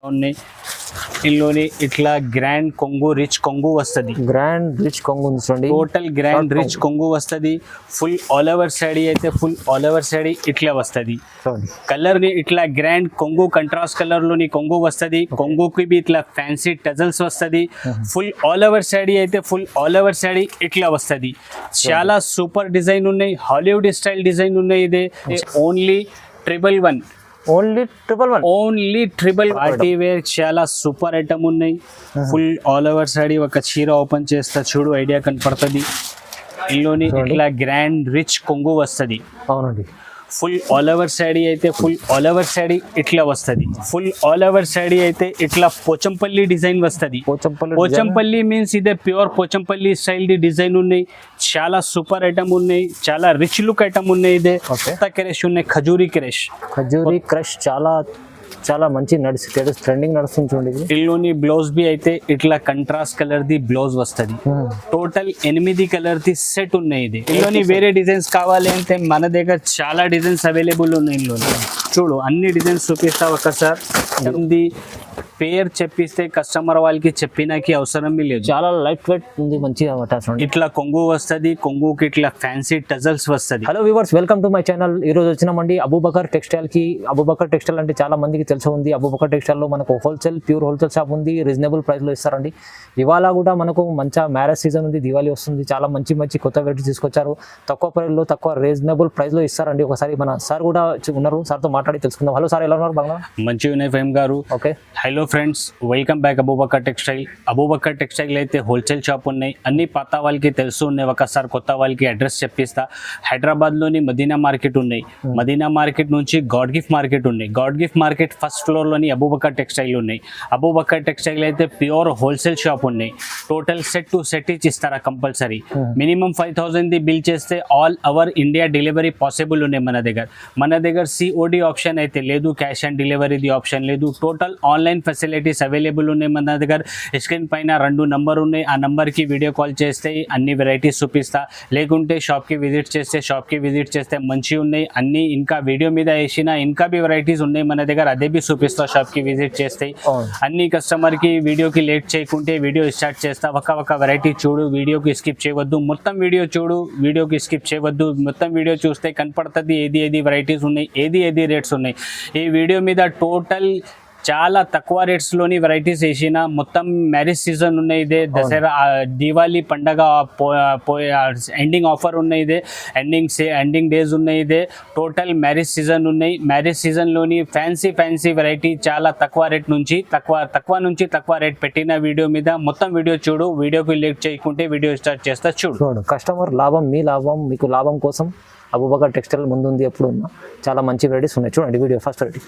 ఉన్నాయి. ఇందులోని ఇట్లా గ్రాండ్ కొంగు రిచ్ కొంగు వస్తుంది. గ్రాండ్ రిచ్ కొంగు చూడండి, టోటల్ గ్రాండ్ రిచ్ కొంగు వస్తుంది. ఫుల్ ఆల్ ఓవర్ సాడీ అయితే ఫుల్ ఆల్ ఓవర్ సాడీ ఇట్లా వస్తుంది. కలర్ ని ఇట్లా గ్రాండ్ కొంగు కంట్రాస్ట్ కలర్ లోని కొంగు వస్తుంది. కొంగుకి బి ఇట్లా ఫ్యాన్సీ టజల్స్ వస్తుంది. ఫుల్ ఆల్ ఓవర్ సాడీ అయితే ఫుల్ ఆల్ ఓవర్ సాడీ ఇట్లా వస్తుంది. చాలా సూపర్ డిజైన్ ఉన్నాయి, హాలీవుడ్ స్టైల్ డిజైన్ ఉన్నాయి. ఇదే only 111. Only 111. Only 111 party wear చాలా సూపర్ ఐటమ్ ఉన్నాయి. ఫుల్ ఆల్ ఓవర్ సాడీ ఒక చీర ఓపెన్ చేస్తా చూడు, ఐడియా కనపడుతుంది. ఇందులోని ఇట్లా గ్రాండ్ రిచ్ కొంగు వస్తుంది. అవునండి. ఫుల్ ఆల్ ఓవర్ సాడీ అయితే ఫుల్ ఆల్ ఓవర్ సాడీ ఇట్లా వస్తుంది. ఫుల్ ఆల్ ఓవర్ సాడీ అయితే ఇట్లా పోచంపల్లి డిజైన్ వస్తుంది. పోచంపల్లి మీన్స్ ఇదే ప్యూర్ పోచంపల్లి స్టైల్ ది డిజైన్ ఉన్నాయి. చాలా సూపర్ ఐటమ్ ఉన్నాయి, చాలా రిచ్ లుక్ ఐటమ్ ఉన్నాయి. ఇదే కొత్త క్రష్ ఉన్నాయి, ఖజూరీ క్రష్ చాలా చాలా మంచి ట్రెండింగ్ నడుస్తుంది చూడండి. ఇల్లుని బ్లౌజ్ బి అయితే ఇట్లా కంట్రాస్ట్ కలర్ ది బ్లౌజ్ వస్తుంది. టోటల్ 8 కలర్ ది సెట్ ఉన్నాయి. ఇది ఇందులోని వేరే డిజైన్స్ కావాలి అంటే మన దగ్గర చాలా డిజైన్స్ అవైలబుల్ ఉన్నాయి. ఇందులో చూడు అన్ని డిజైన్స్ చూపిస్తా ఒకసారి. పేరు చెప్పిస్తే కస్టమర్ వాళ్ళకి చెప్పినాకి అవసరం లేదు. చాలా లైట్ వెయిట్ ఉంది, మంచిగా ఇట్లా కొంగు వస్తుంది. కొంగుకి ఇట్లా ఫ్యాన్సీ టజల్స్ వస్తుంది. Hello viewers, welcome to my channel. ఈ రోజు వచ్చినామండి అబూబకర్ టెక్స్టైల్ కి. అబూబకర్ టెక్స్టైల్ అంటే చాలా మందికి తెలిసి ఉంది. అబూబకర్ టెక్స్టైల్ లో మనకు ప్యూర్ హోల్సేల్ షాప్ ఉంది. రీజనబుల్ ప్రైస్ లో ఇస్తారండి. ఇవాళ కూడా మనకు మంచి మ్యారేజ్ సీజన్ ఉంది, దివాళీ వస్తుంది. చాలా మంచి కొత్త వెరైటీస్ తీసుకొచ్చారు. తక్కువ ప్రైస్ లో తక్కువ రీజనబుల్ ప్రైస్ లో ఇస్తారండి. ఒకసారి మన సార్ కూడా ఉన్నారు, సార్ తో మాట్లాడి తెలుసుకుందాం. హలో సార్, ఎలా ఉన్నారు? బాగా మంచిగా ఉన్నాయి ఫహీం గారు. Okay, hello friends, welcome back Abu Bakr textile. Abu Bakr textile అయితే హోల్సేల్ షాప్ ఉన్నాయి. అన్ని పాత వాళ్ళకి తెలుసు ఉన్నాయి. ఒకసారి కొత్త వాళ్ళకి అడ్రస్ చెప్పిస్తా. హైదరాబాద్లోని మదీనా మార్కెట్ ఉన్నాయి. మదీనా మార్కెట్ నుంచి గాడ్ గిఫ్ట్ మార్కెట్ ఉన్నాయి. గాడ్ గిఫ్ట్ మార్కెట్ ఫస్ట్ ఫ్లోర్లోని అబూబకర్ టెక్స్టైల్ ఉన్నాయి. అబూబకర్ టెక్స్టైల్ అయితే ప్యూర్ హోల్సేల్ షాప్ ఉన్నాయి. టోటల్ సెట్ టు సెట్ ఇస్తారా కంపల్సరీ. మినిమం 5,000 ది బిల్ చేస్తే all over India delivery possible ఉన్నాయి మన దగ్గర సిఓడి ఆప్షన్ అయితే లేదు, క్యాష్ ఆన్ డెలివరీది ఆప్షన్ లేదు. టోటల్ ఆన్లైన్ ఫెసిలిటీస్ అవైలబుల్ ఉన్నాయి మన దగ్గర. స్క్రీన్ పైన 2 నంబర్ ఉన్నాయి. ఆ నంబర్కి వీడియో కాల్ చేస్తే అన్ని వెరైటీస్ చూపిస్తా. లేకుంటే షాప్కి విజిట్ చేస్తే మంచిగా ఉన్నాయి అన్ని. ఇంకా వీడియో మీద వేసిన ఇంకా బి వెరైటీస్ ఉన్నాయి మన దగ్గర, అదే బి చూపిస్తా. షాప్కి విజిట్ చేస్తే అన్ని కస్టమర్కి వీడియోకి లేట్ చేయకుంటే వీడియో స్టార్ట్ చేస్తా. ఒక వెరైటీ చూడు, వీడియోకి స్కిప్ చేయవద్దు. మొత్తం వీడియో చూడు, వీడియోకి స్కిప్ చేయవద్దు. మొత్తం వీడియో చూస్తే కనపడుతుంది ఏది వెరైటీస్ ఉన్నాయి, ఏది రేట్స్ ఉన్నాయి. ఈ వీడియో మీద టోటల్ చాలా తక్కువ రేట్స్లోని వెరైటీస్ వేసిన. మొత్తం మ్యారేజ్ సీజన్ ఉన్నాయి. ఇదే దసరా దివాళీ పండగ ఎండింగ్ ఆఫర్ ఉన్నాయి. ఇదే ఎండింగ్ డేస్ ఉన్నాయి. ఇదే టోటల్ మ్యారేజ్ సీజన్ ఉన్నాయి. మ్యారేజ్ సీజన్లోని ఫ్యాన్సీ వెరైటీ చాలా తక్కువ రేట్ నుంచి తక్కువ రేట్ పెట్టిన వీడియో మీద మొత్తం వీడియో చూడు. వీడియోకి లేట్ చేయకుంటే వీడియో స్టార్ట్ చేస్తా చూడు. కస్టమర్ లాభం, మీ లాభం, మీకు లాభం కోసం అబూబకర్ టెక్స్టైల్ ముందుంది. ఎప్పుడు ఉన్నా చాలా మంచి వెరైటీస్ ఉన్నాయి. చూడండి వీడియో ఫస్ట్ వెరైటీ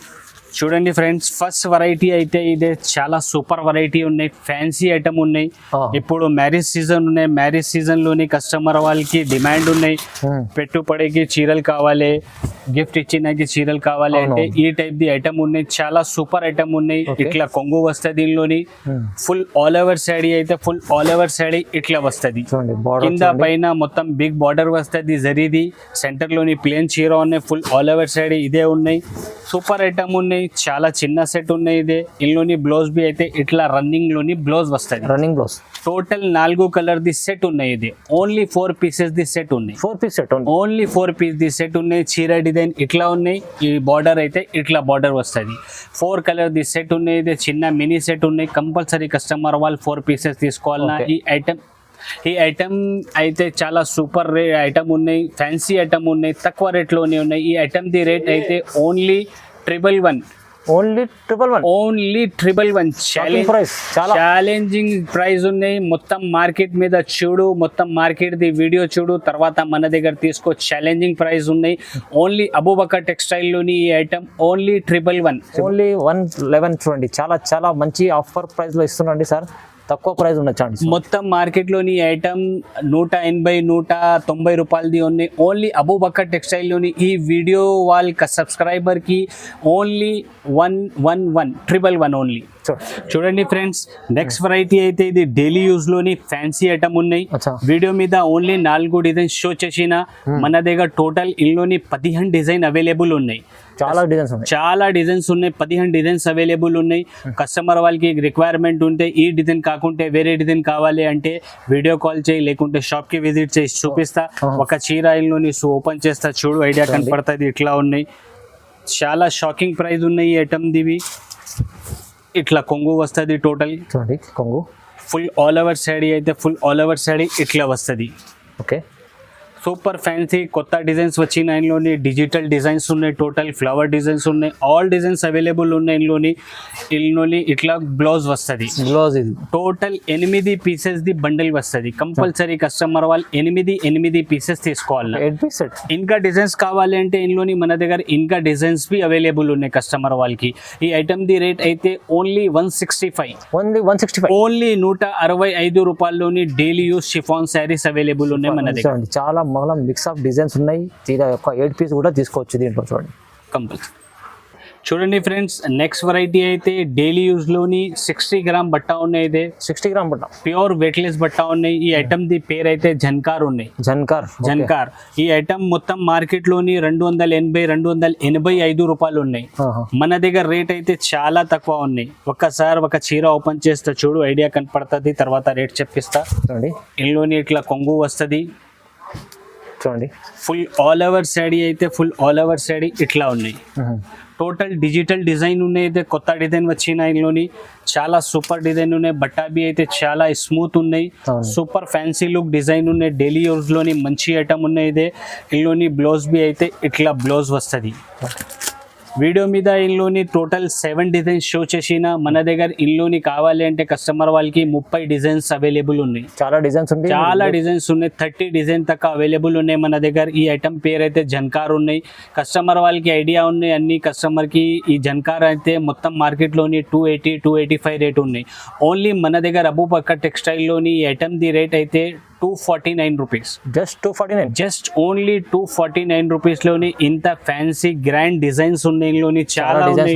చూడండి ఫ్రెండ్స్. ఫస్ట్ వెరైటీ అయితే ఇదే చాలా సూపర్ వెరైటీ ఉన్నాయి. ఫ్యాన్సీ ఐటమ్ ఉన్నాయి. ఇప్పుడు మ్యారేజ్ సీజన్ ఉన్నాయి. మ్యారేజ్ సీజన్ లోని కస్టమర్ వాళ్ళకి డిమాండ్ ఉన్నాయి. పెట్టుబడికి చీరలు కావాలి, గిఫ్ట్ ఇచ్చినకి చీరలు కావాలి అంటే ఈ టైప్ ది ఐటమ్ ఉన్నాయి. చాలా సూపర్ ఐటమ్ ఉన్నాయి. ఇట్లా కొంగు వస్తుంది. దీనిలోని ఫుల్ ఆల్ ఓవర్ సాడీ అయితే ఫుల్ ఆల్ ఓవర్ సాడీ ఇట్లా వస్తుంది. కింద పైన మొత్తం బిగ్ బార్డర్ వస్తుంది జరీది. సెంటర్ లోని ప్లేన్ చీర ఉన్నాయి. ఫుల్ ఆల్ ఓవర్ సాడీ ఇదే ఉన్నాయి. సూపర్ ఐటమ్ ఉన్నాయి. చాలా చిన్న సెట్ ఉన్నాయి. ఇదే ఇందులోని బ్లౌజ్ బి అయితే ఇట్లా రన్నింగ్ లోని బ్లౌజ్ వస్తుంది. Running blouse. టోటల్ 4 కలర్ ది సెట్ ఉన్నాయి. ఇది ఓన్లీ 4 పీసెస్ ది సెట్ ఉన్నాయి. 4 పీస్ సెట్ ఓన్లీ 4 పీస్ ది సెట్ ఉన్నాయి. చీర డిజైన్ ఇట్లా ఉన్నాయి. ఈ బార్డర్ అయితే ఇట్లా బార్డర్ వస్తుంది. 4 కలర్ ది సెట్ ఉన్నాయి. ఇది చిన్న మినీ సెట్ ఉన్నాయి. కంపల్సరీ కస్టమర్ వాళ్ళు 4 పీసెస్ తీసుకోవాలన్నా. ఈ ఐటమ్ అయితే చాలా సూపర్ ఐటమ్ ఉన్నాయి. ఫ్యాన్సీ ఐటమ్ ఉన్నాయి. తక్కువ రేట్లోనే ఉన్నాయి. ఈ ఐటమ్ ది రేట్ అయితే ఓన్లీ 111. ఓన్లీ 111 ఛాలెంజింగ్ ప్రైస్ ఉన్నాయి. మొత్తం మార్కెట్ మీద చూడు, మొత్తం మార్కెట్ ది వీడియో చూడు, తర్వాత మన దగ్గర తీసుకో. ఛాలెంజింగ్ ప్రైస్ ఉన్నాయి. ఓన్లీ అబూబకర్ టెక్స్టైల్ లోని ఈ ఐటమ్ ఓన్లీ 111. ఓన్లీ 111. చూడండి చాలా మంచి ఆఫర్ ప్రైస్ లో ఇస్తున్నాండి సార్. తక్కువ ప్రైస్ ఉండొచ్చు. మొత్తం మార్కెట్లోని ఐటమ్ 180-190 రూపాయలది ఉన్నాయి. ఓన్లీ అబూబకర్ టెక్స్టైల్లోని ఈ వీడియో వాళ్ళ సబ్స్క్రైబర్కి ఓన్లీ 111 ఓన్లీ. చూడండి ఫ్రెండ్స్, నెక్స్ట్ వెరైటీ అయితే ఇది డైలీ యూజ్ లోని ఫ్యాన్సీ ఐటమ్ ఉన్నాయి. వీడియో మీద ఓన్లీ 4 డిజైన్ షో చేసిన. మన దగ్గర టోటల్ ఇందులోని 15 డిజైన్ అవైలబుల్ ఉన్నాయి. చాలా డిజైన్స్ ఉన్నాయి. చాలా డిజైన్స్ ఉన్నాయి, 15 డిజైన్స్ అవైలబుల్ ఉన్నాయి. కస్టమర్ వాళ్ళకి రిక్వైర్మెంట్ ఉంటే ఈ డిజైన్ కాకుంటే వేరే డిజైన్ కావాలి అంటే వీడియో కాల్ చేయి, లేకుంటే షాప్ కి విజిట్ చేసి చూపిస్తా. ఒక చీర ఇల్లుని ఓపెన్ చేస్తా, చూడు ఐడియా కనపడుతుంది. ఇట్లా ఉన్నాయి, చాలా షాకింగ్ ప్రైస్ ఉన్నాయి ఈ ఐటమ్ దివి. ఇట్లా కొంగు వస్తుంది టోటల్. చూడండి కొంగు ఫుల్ ఆల్ ఓవర్ శాడీ అయితే ఫుల్ ఆల్ ఓవర్ శాడీ ఇట్లా వస్తుంది. ఓకే, సూపర్ ఫ్యాన్సీ కొత్త డిజైన్స్ వచ్చిన ఇందులోని. డిజిటల్ డిజైన్స్ ఉన్నాయి, టోటల్ ఫ్లవర్ డిజైన్స్ ఉన్నాయి, ఆల్ డిజైన్స్ అవైలబుల్ ఉన్నాయి ఇందులోని. ఇట్లా బ్లౌజ్ వస్తుంది. బ్లౌజ్ ఇది టోటల్ 8 పీసెస్ ది బండిల్ వస్తుంది. కంపల్సరీ కస్టమర్ వాళ్ళు 8 పీసెస్ తీసుకోవాలి. 8 పీస్ సెట్. ఇంకా డిజైన్స్ కావాలి అంటే ఇందులోని మన దగ్గర ఇంకా డిజైన్స్ బి అవైలబుల్ ఉన్నాయి కస్టమర్ వాళ్ళకి. ఈ ఐటమ్ ది రేట్ అయితే ఓన్లీ 165. ఓన్లీ 165. ఓన్లీ 165 రూపాయల్లోని daily use chiffon saris available ఉన్నాయి మన దగ్గర. చాలా మళ్ళీ మిక్స్ ఆఫ్ డిజైన్స్ ఉన్నాయి. తీరా ఒక 8 పీస్ కూడా తీసుకోవచ్చు దీంట్లో. చూడండి కంపల్సరీ. చూడండి ఫ్రెండ్స్, నెక్స్ట్ వెరైటీ అయితే డైలీ యూజ్ లోని 60 గ్రామ్ బట్ట ఉన్నాయి. ఇదే 60 గ్రామ్ బట్ట, ప్యూర్ వెయిట్లెస్ బట్ట ఉన్నాయి. ఈ ఐటమ్ ది పేరు అయితే జన్కార్ ఉన్నాయి. జన్కార్ ఈ ఐటమ్ మొత్తం మార్కెట్ లోని 280-285 రూపాయలు ఉన్నాయి. మన దగ్గర రేట్ అయితే చాలా తక్కువ ఉన్నాయి. ఒక్కసారి ఒక చీర ఓపెన్ చేస్తే చూడు ఐడియా కనపడుతుంది, తర్వాత రేట్ చెప్పిస్తా. చూడండి ఇందులోని ఇట్లా కొంగు వస్తుంది. చూడండి ఫుల్ ఆల్ ఓవర్ శాడీ అయితే ఫుల్ ఆల్ ఓవర్ శాడీ ఇట్లా ఉన్నాయి. టోటల్ డిజిటల్ డిజైన్ ఉన్నాయి. అయితే కొత్త డిజైన్ వచ్చిన ఇందులోని చాలా సూపర్ డిజైన్ ఉన్నాయి. బట్టాబీ అయితే చాలా స్మూత్ ఉన్నాయి. సూపర్ ఫ్యాన్సీ లుక్ డిజైన్ ఉన్నాయి. డైలీ యూజ్ లోని మంచి ఐటమ్ ఉన్నాయి. ఇదే ఇందులోని బ్లౌజ్ బి అయితే ఇట్లా బ్లౌజ్ వస్తుంది. వీడియో మీద ఇందులోని టోటల్ 7 డిజైన్స్ షో చేసిన మన దగ్గర ఇందులోని కావాలి అంటే కస్టమర్ వాళ్ళకి 30 డిజైన్స్ అవైలబుల్ ఉన్నాయి. చాలా డిజైన్స్ ఉన్నాయి. 30 డిజైన్ దాకా అవైలబుల్ ఉన్నాయి మన దగ్గర. ఈ ఐటమ్ పేరు అయితే జన్కార్ ఉన్నాయి. కస్టమర్ వాళ్ళకి ఐడియా ఉన్నాయి అన్ని. కస్టమర్ కి ఈ జన్కార్ అయితే మొత్తం మార్కెట్ లోని 280-285 రేట్ ఉన్నాయి. ఓన్లీ మన దగ్గర అబూబకర్ టెక్స్టైల్ లోని ఈ ఐటమ్ ది రేట్ అయితే 249 rupees. Just 249. Just only 249 rupees లోని ఇంత ఫ్యాన్సీ గ్రాండ్ డిజైన్స్ ఉన్నాయి. ఇందులోని చాలా ఉన్నాయి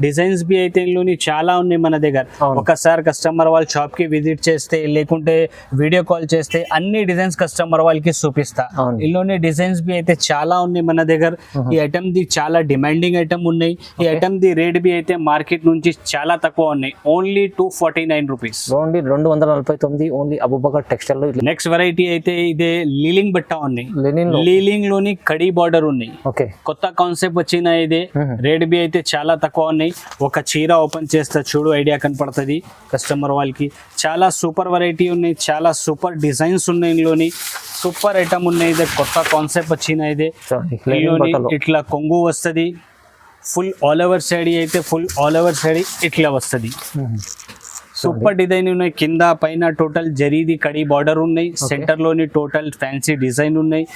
డిజైన్స్ బి అయితే ఇందులోని చాలా ఉన్నాయి మన దగ్గర. ఒకసారి కస్టమర్ వాళ్ళ షాప్ కి విజిట్ చేస్తే లేకుంటే వీడియో కాల్ చేస్తే అన్ని డిజైన్స్ కస్టమర్ వాళ్ళకి చూపిస్తా. ఇందులోని డిజైన్స్ బి అయితే చాలా ఉన్నాయి మన దగ్గర. ఈ ఐటమ్ ది చాలా డిమాండింగ్ ఐటమ్ ఉన్నాయి. ఈ ఐటమ్ ది రేట్ బి అయితే మార్కెట్ నుంచి చాలా తక్కువ ఉన్నాయి. Only 249 rupees. Only 249 only Abu Bakr textile లో. నెక్స్ట్ వెరైటీ అయితే ఇదే లీలింగ్ బట్ట ఉన్నాయి. లీలింగ్ లోని కడీ బార్డర్ ఉన్నాయి. ఓకే, కొత్త కాన్సెప్ట్ వచ్చిన ఇదే. రేట్ బి అయితే చాలా తక్కువ ఉన్నాయి. ఒక చీర ఓపెన్ చేస్తే చూడు ఐడియా కనపడుతుంది కస్టమర్ వాళ్ళకి. చాలా సూపర్ వెరైటీ ఉన్నాయి, చాలా సూపర్ డిజైన్స్ ఉన్నాయి. ఇందులోని సూపర్ ఐటమ్ ఉన్నాయి. ఇదే కొత్త కాన్సెప్ట్ వచ్చిన ఇదే. ఇట్లా కొంగు వస్తుంది. ఫుల్ ఆల్ ఓవర్ శాడీ అయితే ఫుల్ ఆల్ ఓవర్ శాడీ ఇట్లా వస్తుంది. సూపర్ డిజైన్ ఉన్నాయి. కింద పైన టోటల్ జరీది కడీ బార్డర్ ఉన్నాయి. సెంటర్ లోని టోటల్ ఫ్యాన్సీ డిజైన్ ఉన్నాయి.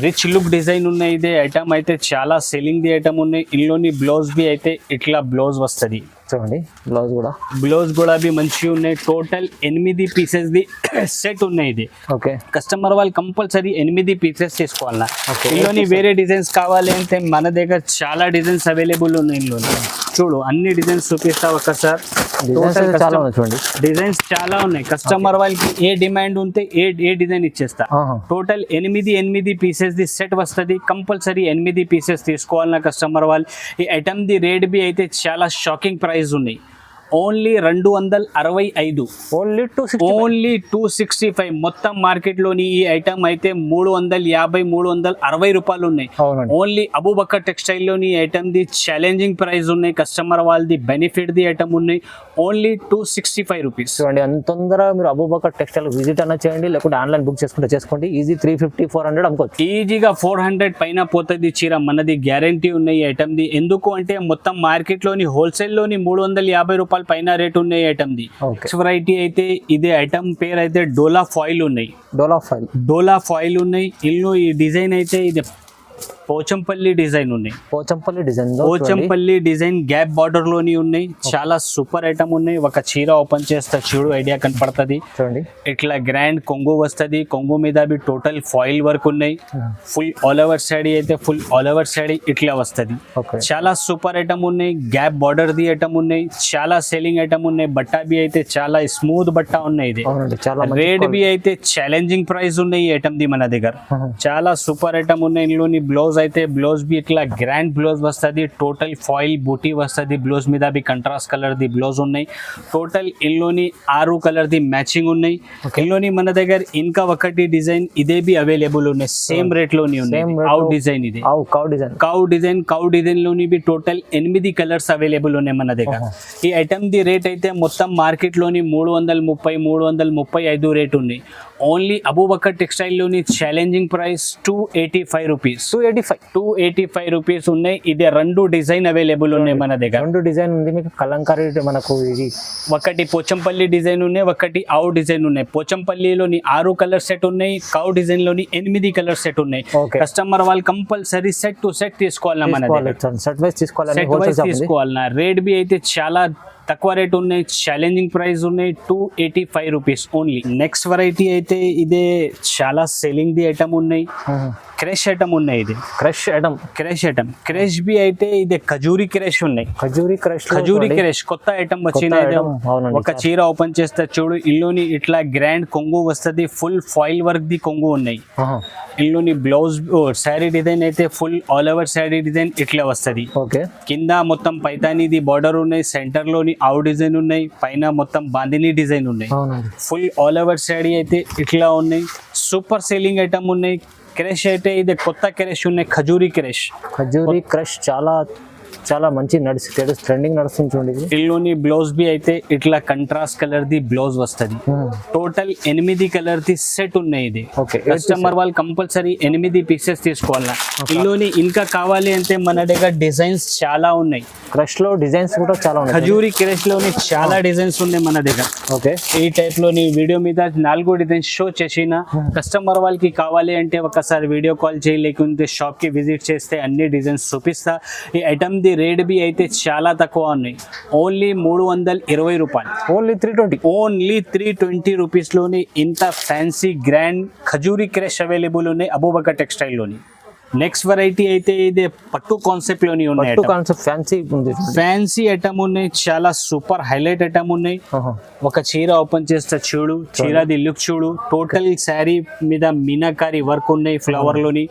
రిచ్ లుక్ డిజైన్ ఉన్నాయి. ఇదే ఐటమ్ అయితే చాలా సెల్లింగ్ ది ఐటమ్ ఉన్నాయి. ఇందులోని బ్లౌజ్ బి అయితే ఇట్లా బ్లౌజ్ వస్తుంది. చూడండి బ్లౌజ్ కూడా బి మంచిగా ఉన్నాయి. టోటల్ 8 పీసెస్ ది సెట్ ఉన్నాయి. ఇది ఓకే, కస్టమర్ వాళ్ళు కంపల్సరీ 8 పీసెస్ తీసుకోవాలన్నా. ఇందులోని వేరే డిజైన్స్ కావాలి అంటే మన దగ్గర చాలా డిజైన్స్ అవైలబుల్ ఉన్నాయి. ఇందులో చూడు అన్ని డిజైన్స్ చూపిస్తా ఒకసారి. డిజైన్స్ చాలా ఉన్నాయి. కస్టమర్ వాళ్ళకి ఏ డిమాండ్ ఉంటే ఏ డిజైన్ ఇచ్చేస్తా. టోటల్ 8 పీసెస్ ది సెట్ వస్తుంది. కంపల్సరీ 8 పీసెస్ తీసుకోవాలన్నా కస్టమర్ వాళ్ళు. ఈ ఐటమ్ ది రేట్ బి అయితే చాలా షాకింగ్ ప్రైస్ ఉన్నాయి. ఓన్లీ 265. ఓన్లీ 265. మొత్తం మార్కెట్ లోని ఈ ఐటమ్ అయితే 350-360 రూపాయలు ఉన్నాయి. ఓన్లీ అబూబకర్ టెక్స్టైల్ లోని ఐటమ్ ది ఛాలెంజింగ్ ప్రైస్ ఉన్నాయి. కస్టమర్ వాళ్ళది బెనిఫిట్ ది ఐటమ్ ఉన్నాయి. Only 265 rupees. చూడండి అంత తొందరగా మీరు అబూబకర్ టెక్స్టైల్ విజిట్ అన్న చేయండి, లేకుంటే ఆన్లైన్ బుక్ చేసుకోండి. ఈజీ 350-400 అమ్ముకోవచ్చు. ఈజీగా 400 పైన పోతుంది చీర. మనది గ్యారంటీ ఉన్నాయి ఈ ఐటమ్ ది. ఎందుకు అంటే మొత్తం మార్కెట్ లోని హోల్సేల్ లోని 350 రూపాయలు పైన రేట్ ఉన్నాయి ఐటమ్ ది. వెరైటీ అయితే ఇదే ఐటమ్ పేరు అయితే డోలా ఫాయిల్ ఉన్నాయి. డోలా ఫాయిల్ ఉన్నాయి. ఇల్లు ఈ డిజైన్ అయితే ఇది పోచంపల్లి డిజైన్ ఉన్నాయి. పోచంపల్లి డిజైన్ గ్యాప్ బార్డర్ లోని ఉన్నాయి. చాలా సూపర్ ఐటమ్ ఉన్నాయి. ఒక చీర ఓపెన్ చేస్తే చూడు ఐడియా కనపడుతుంది. ఇట్లా గ్రాండ్ కొంగు వస్తుంది. కొంగు మీద బి టోటల్ ఫాయిల్ వర్క్ ఉన్నాయి. ఫుల్ ఆల్ ఓవర్ శాడీ అయితే ఫుల్ ఆల్ ఓవర్ శాడీ ఇట్లా వస్తుంది. చాలా సూపర్ ఐటమ్ ఉన్నాయి. గ్యాప్ బార్డర్ ది ఐటమ్ ఉన్నాయి. చాలా సెల్లింగ్ ఐటమ్ ఉన్నాయి. బట్టా బి అయితే చాలా స్మూత్ బట్టా ఉన్నాయి. ఇది రేట్ బి అయితే ఛాలెంజింగ్ ప్రైస్ ఉన్నాయి ఈ ఐటమ్ ది మన దగ్గర. చాలా సూపర్ ఐటమ్ ఉన్నాయి. ఇందులోని బ్లౌజ్ అయితే బ్లౌజ్ బి ఇట్లా గ్రాండ్ బ్లౌజ్ వస్తుంది, టోటల్ ఫాయిల్ బూటీ వస్తుంది, బ్లౌజ్ మీద బి కంట్రాస్ట్ కలర్ ది బ్లౌజ్ ఉన్నాయి. టోటల్ ఇల్లోని 6 కలర్ ది మ్యాచింగ్ ఉన్నాయి. ఇల్లోని మన దగ్గర ఇంకా ఒకటి డిజైన్ ఇదే బి అవైలబుల్ ఉన్నాయి, సేమ్ రేట్ లోని ఉన్నాయి. అవుట్ డిజైన్ ఇది కౌ డిజైన్ లోని బి టోటల్ 8 కలర్స్ అవైలబుల్ ఉన్నాయి మన దగ్గర. ఈ ఐటమ్ ది రేట్ అయితే మొత్తం మార్కెట్ లోని 330-335 రేట్ ఉన్నాయి. ఓన్లీ అబూబకర్ టెక్స్టైల్ లోని ఛాలెంజింగ్ ప్రైస్ 285 రూపీస్. 285 రూపీస్ ఉన్నాయి. ఇది 2 డిజైన్ అవైలబుల్ ఉన్నాయి మన దగ్గర. 2 డిజైన్ ఉంది మీకు. కలంకారీ మనకు ఇది ఒకటి పోచంపల్లి డిజైన్ ఉన్నాయి, ఒకటి ఆవు డిజైన్ ఉన్నాయి. పోచంపల్లిలోని 6 కలర్ సెట్ ఉన్నాయి, కౌ డిజైన్ లోని 8 కలర్ సెట్ ఉన్నాయి. కస్టమర్ వాళ్ళు కంపల్సరీ సెట్ టు సెట్ తీసుకోవాలన్నా మన దగ్గర. సెట్ వైస్ తీసుకోవాలన్నా. రేట్ బి అయితే చాలా తక్కువ రేట్ ఉన్నాయి, ఛాలెంజింగ్ ప్రైస్ ఉన్నాయి. 285 రూపీస్ ఓన్లీ. నెక్స్ట్ వెరైటీ అయితే ఇదే చాలా సెల్లింగ్ ది ఐటమ్ ఉన్నాయి, క్రష్ ఐటమ్ ఉన్నాయి. ఇది క్రష్ ఐటమ్ బి అయితే ఇది ఖజూరి క్రష్ ఉన్నాయి. ఖజూరి క్రష్ కొత్త ఐటమ్ వచ్చింది. ఒక చీర ఓపెన్ చేస్తే చూడు, ఇల్లుని ఇట్లా గ్రాండ్ కొంగు వస్తుంది, ఫుల్ ఫాయిల్ వర్క్ ది కొంగు ఉన్నాయి. ఇల్లుని బ్లౌజ్ శారీ డిజైన్ అయితే full all over sari design ఇట్లా వస్తుంది. కింద మొత్తం పైతానీది బార్డర్ ఉన్నాయి, సెంటర్ లోని ఆవు డిజైన్ ఉన్నాయి, పైన మొత్తం బాందిని డిజైన్ ఉన్నాయి. ఫుల్ ఆల్ ఓవర్ శారీ అయితే ఇట్లా ఉన్నాయి. సూపర్ సేలింగ్ ఐటమ్ ఉన్నాయి. క్రష్ అయితే ఇది కొత్త క్రష్ ఉన్నాయి, ఖజూరి క్రష్ చాలా మంచి ట్రెండింగ్ నడుస్తుంది చూడండి. ఇల్లుని బ్లౌజ్ బి అయితే ఇట్లా కంట్రాస్ట్ కలర్ ది బ్లౌజ్ వస్తుంది. టోటల్ 8 కలర్ ది సెట్ ఉన్నాయి. ఇది కస్టమర్ వాళ్ళు కంపల్సరీ 8 పీసెస్ తీసుకోవాలా. ఇల్లుని ఇంకా కావాలి అంటే మన దగ్గర డిజైన్స్ చాలా ఉన్నాయి. క్రష్ లో డిజైన్స్ కూడా చాలా ఉన్నాయి. ఖజూరి క్రష్ లోని చాలా డిజైన్స్ ఉన్నాయి మన దగ్గర. ఈ టైప్ లోని వీడియో మీద 4 డిజైన్స్ షో చేసిన కస్టమర్ వాళ్ళకి కావాలి అంటే ఒకసారి వీడియో కాల్ చేయి, లేకుంటే షాప్ కి విజిట్ చేస్తే అన్ని డిజైన్స్ చూపిస్తా. ఈ ఐటమ్ ది రేట్ బి అయితే చాలా తక్కువ ఉన్నాయి. ఓన్లీ 320 రూపాయలు. ఓన్లీ 320 రూపీస్ లోని ఇంత fancy grand khajuri crush available ఉన్నాయి అబూబకర్ టెక్స్టైల్ లోని. నెక్స్ట్ వెరైటీ అయితే ఇది పట్టు కాన్సెప్ట్ లోని ఉన్నాయి. ఫ్యాన్సీ ఐటమ్ ఉన్నాయి, చాలా సూపర్ హైలైట్ ఐటమ్ ఉన్నాయి. ఒక చీర ఓపెన్ చేస్తే చూడు, చీరది లుక్ చూడు. టోటల్ శారీ మీద మీనాకారి వర్క్ ఉన్నాయి ఫ్లవర్ లోని.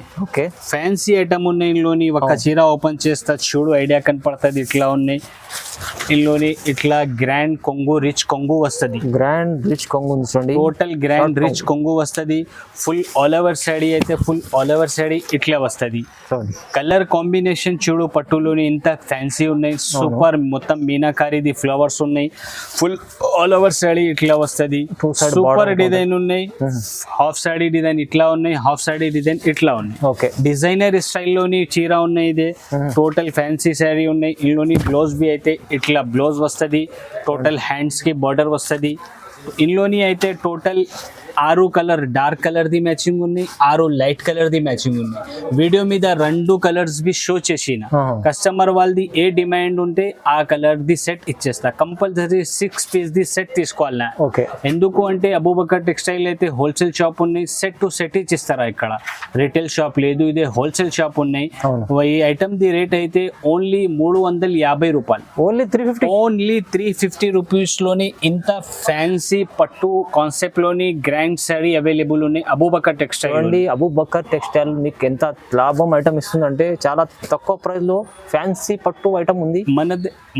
ఫ్యాన్సీ ఐటమ్ ఉన్నాయి ఇందులోని. ఒక చీర ఓపెన్ చేస్తే చూడు, ఐడియా కనపడుతుంది. ఇట్లా ఉన్నాయి ఇందులోని. ఇట్లా గ్రాండ్ కొంగు, రిచ్ కొంగు వస్తుంది. టోటల్ గ్రాండ్ రిచ్ కొంగు వస్తుంది. ఫుల్ ఆల్ ఓవర్ శారీ అయితే ఫుల్ ఆల్ ఓవర్ శారీ ఇట్లా వస్తుంది. కలర్ కాంబినేషన్ చూడు, పట్టులోని ఇంత ఫ్యాన్సీ ఉన్నాయి. సూపర్ మొత్తం మీనాకారిది ఫ్లవర్స్ ఉన్నాయి. ఫుల్ ఆల్ ఓవర్ శారీ ఇట్లా వస్తుంది. సూపర్ డిజైన్ ఉన్నాయి. హాఫ్ శారీ డిజైన్ ఇట్లా ఉన్నాయి, హాఫ్ శారీ డిజైన్ ఇట్లా ఉన్నాయి. డిజైనర్ స్టైల్ లోని చీర ఉన్నాయి. ఇదే టోటల్ ఫ్యాన్సీ శారీ ఉన్నాయి. ఇందులోని బ్లౌజ్ బి అయితే ఇట్లా బ్లౌజ్ వస్తుంది. టోటల్ హ్యాండ్స్ కి బార్డర్ వస్తుంది. ఇందులోని అయితే టోటల్ 6 కలర్ డార్క్ కలర్ ది మ్యాచింగ్ ఉన్నాయి, 6 లైట్ కలర్ ది మ్యాచింగ్ ఉన్నాయి. వీడియో మీద 2 కలర్స్ బి షో చేసిన కస్టమర్ వాళ్ళది ఏ డిమాండ్ ఉంటే ఆ కలర్ ది సెట్ ఇచ్చేస్తా. కంపల్సరీ 6 పీస్ ది సెట్ తీసుకోవాలన్నా. ఎందుకు అంటే అబూబకర్ టెక్స్టైల్ అయితే హోల్సేల్ షాప్ ఉన్నాయి, సెట్ టు సెట్ ఇచ్చిస్తారా. ఇక్కడ రిటైల్ షాప్ లేదు, ఇదే హోల్సేల్ షాప్ ఉన్నాయి. ఈ ఐటమ్ ది రేట్ అయితే ఓన్లీ 350 రూపాయలు. ఓన్లీ 350 రూపీస్ లోని ఇంత ఫ్యాన్సీ పట్టు కాన్సెప్ట్ లోని గ్రాండ్ శారీ అవైలబుల్ ఉన్నాయి అబూబకర్ టెక్స్టైల్. అండి అబూబకర్ టెక్స్టైల్ మీకు ఎంత లాభం ఐటమ్ ఇస్తుందంటే చాలా తక్కువ ప్రైస్ లో ఫ్యాన్సీ పట్టు ఐటమ్ ఉంది.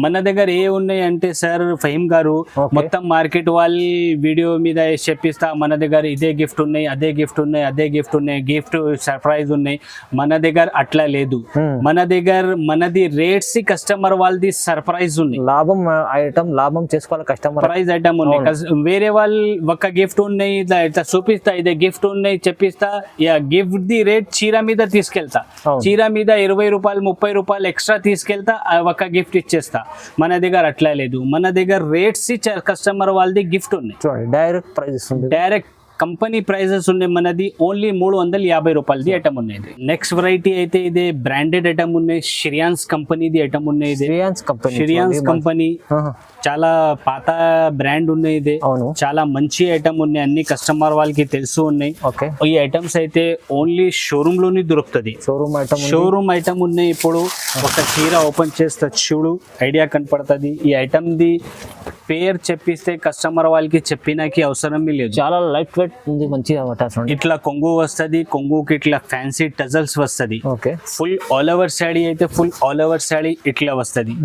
మన దగ్గర ఏ ఉన్నాయి అంటే సార్ ఫహీమ్ గారు, మొత్తం మార్కెట్ వాళ్ళ వీడియో మీద చెప్పిస్తా మన దగ్గర ఇదే గిఫ్ట్ ఉన్నాయి, అదే గిఫ్ట్ ఉన్నాయి, అదే గిఫ్ట్ ఉన్నాయి, గిఫ్ట్ సర్ప్రైజ్ ఉన్నాయి. మన దగ్గర అట్లా లేదు. మన దగ్గర మనది రేట్స్ కస్టమర్ వాళ్ళది సర్ప్రైజ్ ఉన్నాయి. లాభం చేసుకోవాలి కస్టమర్. ప్రైజ్ ఐటమ్ ఉన్నాయి. వేరే వాళ్ళు ఒక గిఫ్ట్ ఉన్నాయి ఇట్లా చూపిస్తా, ఇదే గిఫ్ట్ ఉన్నాయి చెప్పిస్తా. గిఫ్ట్ ది రేట్ చీర మీద తీసుకెళ్తా. చీర మీద 20 రూపాయలు 30 రూపాయలు ఎక్స్ట్రా తీసుకెళ్తా, ఒక గిఫ్ట్ ఇచ్చేస్తా. మన దగ్గర అట్లా లేదు. మన దగ్గర రేట్స్ కస్టమర్ వాళ్ళది గిఫ్ట్ ఉన్నాయి. Direct prices direct company prices ఉన్నాయి. మనది ఓన్లీ 350 రూపాయలది ఐటమ్ ఉన్నాయి. నెక్స్ట్ వెరైటీ అయితే ఇదే బ్రాండెడ్ ఐటమ్ ఉన్నాయి. షిరియాన్స్ కంపెనీది ఐటమ్ ఉన్నాయి. షిరియాన్స్ కంపెనీ చాలా పాత బ్రాండ్ ఉన్నాయి. ఇదే చాలా మంచి ఐటమ్ ఉన్నాయి. అన్ని కస్టమర్ వాళ్ళకి తెలుసు ఉన్నాయి. ఈ ఐటమ్స్ అయితే ఓన్లీ షోరూమ్ లోని దొరుకుతుంది. షోరూమ్ ఐటమ్ ఉన్నాయి. ఇప్పుడు ఒక చీర ఓపెన్ చేస్తే చూడు, ఐడియా కనపడుతుంది. ఈ ఐటమ్ ది పేరు చెప్పిస్తే కస్టమర్ వాళ్ళకి చెప్పినాకి అవసరం లేదు. చాలా లైట్ వెయిట్ ఉంది, మంచిగా అటాచ్. ఇట్లా కొంగు వస్తుంది, కొంగుకి ఇట్లా ఫ్యాన్సీ టజల్స్ వస్తుంది. Okay, full all over sari అయితే ఫుల్ ఆల్ ఓవర్ శాడీ ఇట్లా వస్తుంది.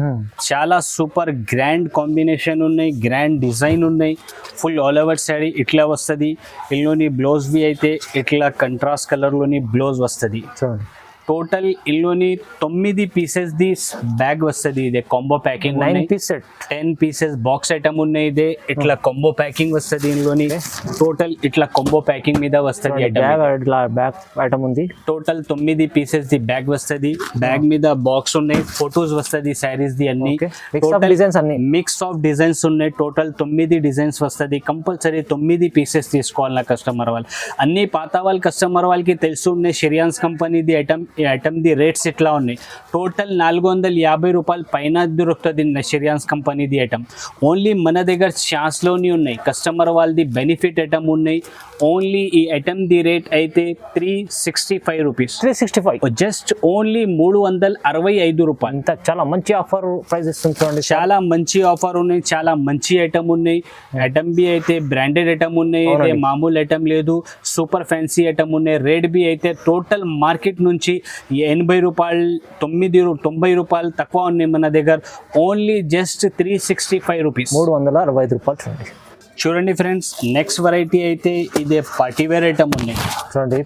చాలా సూపర్ గ్రాండ్ కాంబినేషన్ ఉన్నాయి, గ్రాండ్ డిజైన్ ఉన్నాయి. ఫుల్ ఆల్ ఓవర్ శాడీ ఇట్లా వస్తుంది. ఇందులోని బ్లౌజ్ బి అయితే ఇట్లా కంట్రాస్ట్ కలర్ లోని బ్లౌజ్ వస్తుంది. చూడండి, టోటల్ ఇందులోని 9 పీసెస్ ది బ్యాగ్ వస్తుంది. ఇదే combo packing 9 piece set, 10 pieces box item ఉన్నాయి. ఇదే ఇట్లా కాంబో ప్యాకింగ్ వస్తుంది. ఇందులోని టోటల్ ఇట్లా కాంబో ప్యాకింగ్ మీద వస్తుంది. బ్యాగ్ ఐటమ్ ఉంది. టోటల్ 9 పీసెస్ ది బ్యాగ్ వస్తుంది. బ్యాగ్ మీద బాక్స్ ఉన్నాయి, ఫొటోస్ వస్తుంది, శారీస్ ది అన్ని డిజైన్స్ అన్ని మిక్స్ ఆఫ్ డిజైన్స్ ఉన్నాయి. టోటల్ 9 డిజైన్స్ వస్తుంది. కంపల్సరీ 9 పీసెస్ తీసుకోవాలి నా కస్టమర్ వాళ్ళు. అన్ని పాత వాళ్ళ కస్టమర్ వాళ్ళకి తెలుసు ఉన్నాయి షెరియాన్స్ కంపెనీది ఐటమ్. ఈ ఐటమ్ ది రేట్స్ ఇట్లా ఉన్నాయి. టోటల్ 450 రూపాయలు పైన దొరుకుతుంది షెరియాన్స్ కంపెనీది ఐటమ్. ఓన్లీ మన దగ్గర ఛాన్స్లోని ఉన్నాయి. కస్టమర్ వాళ్ళది బెనిఫిట్ ఐటమ్ ఉన్నాయి. ఓన్లీ ఈ ఐటమ్ ది రేట్ అయితే 365 రూపీస్. 365 జస్ట్ ఓన్లీ 365 రూపాయలు. అంత చాలా మంచి ఆఫర్ ప్రైస్ ఇస్తుంది చూడండి. చాలా మంచి ఆఫర్ ఉన్నాయి, చాలా మంచి ఐటమ్ ఉన్నాయి. ఐటమ్ బి అయితే బ్రాండెడ్ ఐటమ్ ఉన్నాయి, ఇదే మామూలు ఐటమ్ లేదు. సూపర్ ఫ్యాన్సీ ఐటమ్ ఉన్నాయి. రేట్ బి అయితే టోటల్ మార్కెట్ నుంచి 80 రూపాయలు 90 రూపాయలు తక్కువ ఉన్నాయి మన దగ్గర. ఓన్లీ జస్ట్ 365 రూపీస్, 365 రూపాయలు. చూడండి చూడండి ఫ్రెండ్స్, నెక్స్ట్ వెరైటీ అయితే ఇదే పార్టీ వేర్ ఐటమ్ ఉన్నాయి. చూడండి,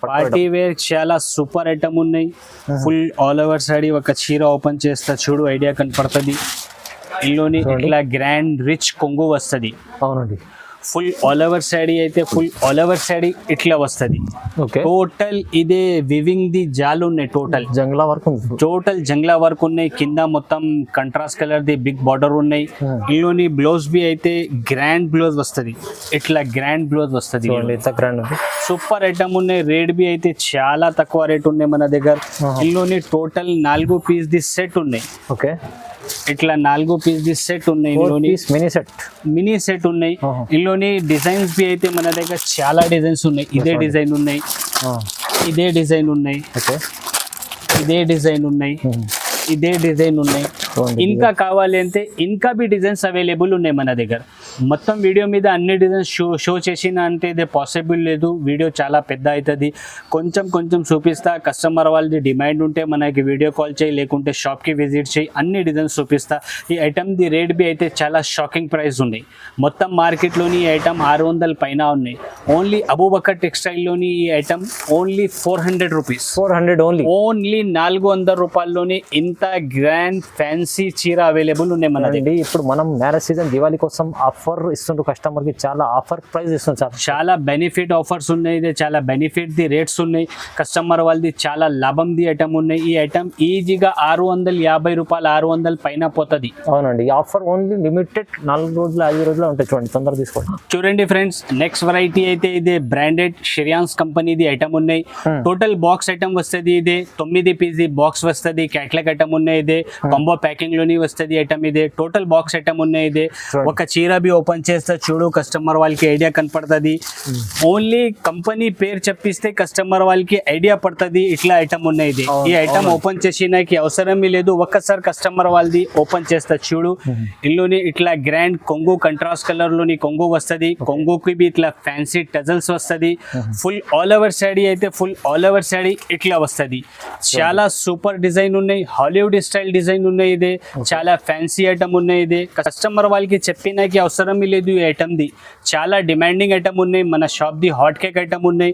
పార్టీ వేర్ చాలా సూపర్ ఐటమ్ ఉన్నాయి. Full all over sari. ఒక చీర ఓపెన్ చేస్తా చూడు, ఐడియా కనపడుతుంది. ఇందులోని ఇట్లా గ్రాండ్ రిచ్ కొంగు వస్తుంది. అవునండి, ఫుల్ ఆల్ ఓవర్ శాడీ అయితే ఫుల్ ఆల్ ఓవర్ శాడీ ఇట్లా వస్తుంది. ఓకే, టోటల్ ఇదే వివింగ్ ది జాలు ఉన్నాయి. టోటల్ జంగ్లా వర్క్ ఉంది. టోటల్ జంగ్లా వర్క్ ఉన్నాయి. కింద మొత్తం కంట్రాస్ట్ కలర్ ది బిగ్ బార్డర్ ఉన్నాయి. ఇందులోని బ్లౌజ్ బి అయితే గ్రాండ్ బ్లౌజ్ వస్తుంది. ఇట్లా గ్రాండ్ బ్లౌజ్ వస్తుంది. సూపర్ ఐటమ్ ఉన్నాయి. రేట్ బి అయితే చాలా తక్కువ రేట్ ఉన్నాయి మన దగ్గర. ఇందులోని టోటల్ 4 పీస్ ది సెట్ ఉన్నాయి. ఓకే, ఇట్లా 4 పీస్ ది సెట్ ఉన్నాయి. మినీ సెట్ ఉన్నాయి. ఇందులోని డిజైన్స్ బి అయితే మన దగ్గర చాలా డిజైన్స్ ఉన్నాయి. ఇదే డిజైన్ ఉన్నాయి, ఇదే డిజైన్ ఉన్నాయి, ఇదే డిజైన్ ఉన్నాయి, ఇదే డిజైన్ ఉన్నాయి. ఇంకా కావాలి అంటే ఇంకా బి డిజైన్స్ అవైలబుల్ ఉన్నాయి మన దగ్గర. మొత్తం వీడియో మీద అన్ని డిజైన్స్ షో చేసిన అంటే ఇది పాసిబుల్ లేదు. వీడియో చాలా పెద్ద అవుతుంది. కొంచెం చూపిస్తా. కస్టమర్ వాళ్ళది డిమాండ్ ఉంటే మనకి వీడియో కాల్ చేయి, లేకుంటే షాప్కి విజిట్ చేయి. అన్ని డిజైన్స్ చూపిస్తా. ఈ ఐటమ్ ది రేట్ బి అయితే చాలా షాకింగ్ ప్రైస్ ఉన్నాయి. మొత్తం మార్కెట్లోని ఈ ఐటమ్ 600 పైన ఉన్నాయి. ఓన్లీ అబూబకర్ టెక్స్టైల్లోని ఈ ఐటమ్ ఓన్లీ 400 రూపీస్. 400 ఓన్లీ 400 రూపాయల్లోని ఇంత గ్రాండ్ ఫ్యాన్సీ చీర అవైలబుల్ ఉన్నాయి మన దగ్గర. ఇప్పుడు మనం మ్యారేజ్ సీజన్ దివాళీ కోసం ఆఫర్ ఇస్తుండ్రు కస్టమర్ కి. చాలా ఆఫర్ ప్రైస్ ఇస్తుంది సార్. చాలా బెనిఫిట్ ఆఫర్స్ ఉన్నాయి. ఇది చాలా బెనిఫిట్ ది రేట్స్ ఉన్నాయి. కస్టమర్ వాళ్ళది చాలా లాభం ది ఐటమ్ ఉన్నాయి. ఈ ఐటమ్ ఈజీగా 650 రూపాయలు 600 పైన పోతుంది. అవునండి, ఈ ఆఫర్ ఓన్లీ లిమిటెడ్ 4 రోజులు 5 రోజులు ఉంటాయి. చూడండి, తొందరగా తీసుకోండి. చూడండి ఫ్రెండ్స్, నెక్స్ట్ వెరైటీ అయితే ఇదే బ్రాండెడ్ షెరియాన్స్ కంపెనీది ఐటమ్ ఉన్నాయి. టోటల్ బాక్స్ ఐటమ్ వస్తుంది. ఇదే 9 పీస్ బాక్స్ వస్తుంది. క్యాట్లాగ్ ఐటమ్ ఉన్నాయి. ఇదే కాంబో ప్యాకింగ్ లోని వస్తుంది ఐటమ్. ఇదే టోటల్ బాక్స్ ఐటమ్ ఉన్నాయి. ఇదే ఒక చీర బి ఓపెన్ చేస్తే చూడు, కస్టమర్ వాళ్ళకి ఐడియా కనపడుతుంది. ఓన్లీ కంపెనీ పేరు చెప్పిస్తే కస్టమర్ వాళ్ళకి ఐడియా పడుతుంది ఇట్లా ఐటమ్ ఉన్నాయి. ఇది ఈ ఐటమ్ ఓపెన్ చేసినాకి అవసరమే లేదు. ఒక్కసారి కస్టమర్ వాళ్ళది ఓపెన్ చేస్తా చూడు. ఇందులోని ఇట్లా గ్రాండ్ కొంగు కంట్రాస్ట్ కలర్ లోని కొంగు వస్తుంది. కొంగుకి బి ఇట్లా ఫ్యాన్సీ టజల్స్ వస్తుంది. ఫుల్ ఆల్ ఓవర్ శాడీ అయితే ఫుల్ ఆల్ ఓవర్ శాడీ ఇట్లా వస్తుంది. చాలా సూపర్ డిజైన్ ఉన్నాయి. హాలీవుడ్ స్టైల్ డిజైన్ ఉన్నాయి. ఇదే చాలా ఫ్యాన్సీ ఐటమ్ ఉన్నాయి. ఇదే కస్టమర్ వాళ్ళకి చెప్పినాకి అవసరం లేదు. ఈ ఐటమ్ ది చాలా డిమాండింగ్ ఐటమ్ ఉన్నాయి. మన shop the hot cake item ఉన్నాయి.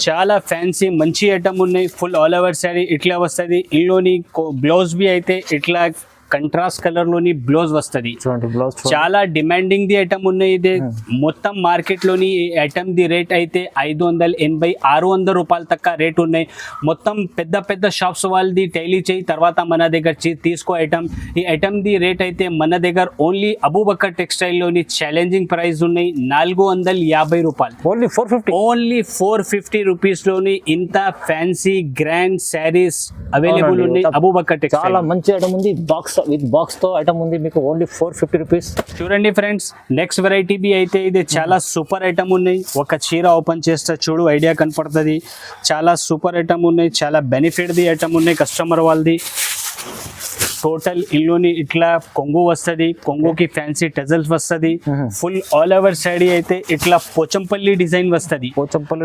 చాలా ఫ్యాన్సీ మంచి ఐటమ్ ఉన్నాయి. ఫుల్ ఆల్ ఓవర్ శారీ ఇట్లా వస్తుంది. ఇందులోని బ్లౌజ్ బి అయితే ఇట్లా కంట్రాస్ట్ కలర్ లోని బ్లౌజ్ వస్తుంది. చాలా డిమాండింగ్ ది ఐటమ్ ఉన్నాయి. ఇదే మొత్తం మార్కెట్ లోని ఐటమ్ ది రేట్ అయితే 580 600 రూపాయల తక్క రేట్ ఉన్నాయి. మొత్తం పెద్ద షాప్స్ వాళ్ళది టైలీ చేయి, తర్వాత మన దగ్గర తీసుకో ఐటమ్. ఈ ఐటమ్ ది రేట్ అయితే మన దగ్గర ఓన్లీ అబూబకర్ టెక్స్టైల్ లోని ఛాలెంజింగ్ ప్రైస్ ఉన్నాయి 450 రూపాయలు. ఓన్లీ 450 రూపీస్ లోని ఇంత ఫ్యాన్సీ గ్రాండ్ శారీస్ అవైలబుల్ ఉన్నాయి అబూబకర్ టెక్స్టైల్. చాలా మంచి ఐటమ్ ఉంది. బాక్స్ తో ఐటమ్ ఉంది మీకు. Only 450 rupees. చూడండి ఫ్రెండ్స్, నెక్స్ట్ వెరైటీ బి అయితే ఇది చాలా సూపర్ ఐటమ్ ఉన్నాయి. ఒక చీర ఓపెన్ చేస్తే చూడు, ఐడియా కనపడుతుంది. చాలా సూపర్ ఐటమ్ ఉన్నాయి. చాలా బెనిఫిట్ ది ఐటమ్ ఉన్నాయి కస్టమర్ వాళ్ళది. టోటల్ ఇందులోని ఇట్లా కొంగు వస్తుంది, కొంగుకి ఫ్యాన్సీ టజల్స్ వస్తుంది. ఫుల్ ఆల్ ఓవర్ సాడీ అయితే ఇట్లా పోచంపల్లి డిజైన్ వస్తుంది.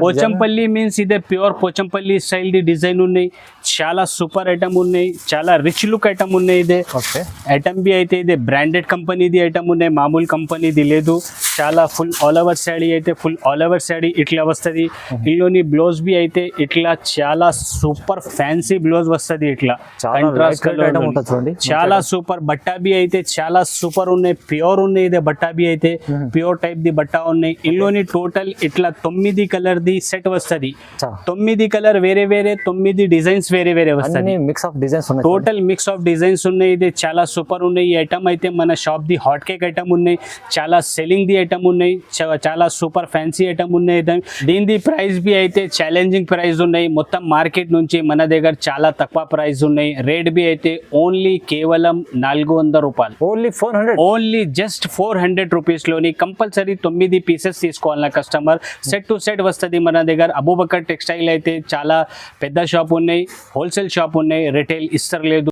పోచంపల్లి మీన్స్ ఇదే ప్యూర్ పోచంపల్లి స్టైల్ ది డిజైన్ ఉన్నాయి. చాలా సూపర్ ఐటమ్ ఉన్నాయి, చాలా రిచ్ లుక్ ఐటమ్ ఉన్నాయి. ఇదే ఓకే ఐటమ్ బి అయితే ఇదే బ్రాండెడ్ కంపెనీది ఐటమ్ ఉన్నాయి, మామూలు కంపెనీది లేదు. చాలా ఫుల్ ఆల్ ఓవర్ సాడీ అయితే ఫుల్ ఆల్ ఓవర్ సాడీ ఇట్లా వస్తుంది. ఇందులోని బ్లౌజ్ బి అయితే ఇట్లా చాలా సూపర్ ఫ్యాన్సీ బ్లౌజ్ వస్తుంది. ఇట్లా చాలా Contrast light weight colour item లో ఉంటుంది చూడండి. చాలా సూపర్ బట్టా బి అయితే చాలా సూపర్ ఉన్నాయి, ప్యూర్ ఉన్నాయి. ఇదే బట్టా బి అయితే ప్యూర్ టైప్ ది బట్టా ఉన్నాయి. ఇందులోని టోటల్ ఇట్లా 9 కలర్ ది సెట్ వస్తుంది. 9 కలర్ వేరే వేరే, 9 డిజైన్స్ వేరే వేరే వస్తుంది. అన్ని మిక్స్ ఆఫ్ డిజైన్స్ ఉన్నాయి. టోటల్ మిక్స్ ఆఫ్ డిజైన్స్ ఉన్నాయి. ఇది చాలా సూపర్ ఉన్నాయి. ఈ ఐటమ్ అయితే మన shop the hot cake item ఉన్నాయి, చాలా సెల్లింగ్ ది ఐటమ్ ఉన్నాయి, చాలా సూపర్ ఫ్యాన్సీ ఐటమ్ ఉన్నాయి. దీని ప్రైస్ బి అయితే ఛాలెంజింగ్ ప్రైస్ ఉన్నాయి. మొత్తం మార్కెట్ నుంచి మన దగ్గర చాలా తక్కువ ప్రైస్ ఉన్నాయి. రేట్ బి అయితే ఓన్లీ కేవలం 400 రూపాయలు, ఓన్లీ 400. ఓన్లీ జస్ట్ 400 రూపీస్లోని కంపల్సరీ 9 పీసెస్ తీసుకోవాలన్న కస్టమర్. సెట్ టు సెట్ వస్తుంది మన దగ్గర. అబూబకర్ టెక్స్టైల్ అయితే చాలా పెద్ద షాప్ ఉన్నాయి, హోల్సేల్ షాప్ ఉన్నాయి, రిటైల్ ఇస్తర్ లేదు.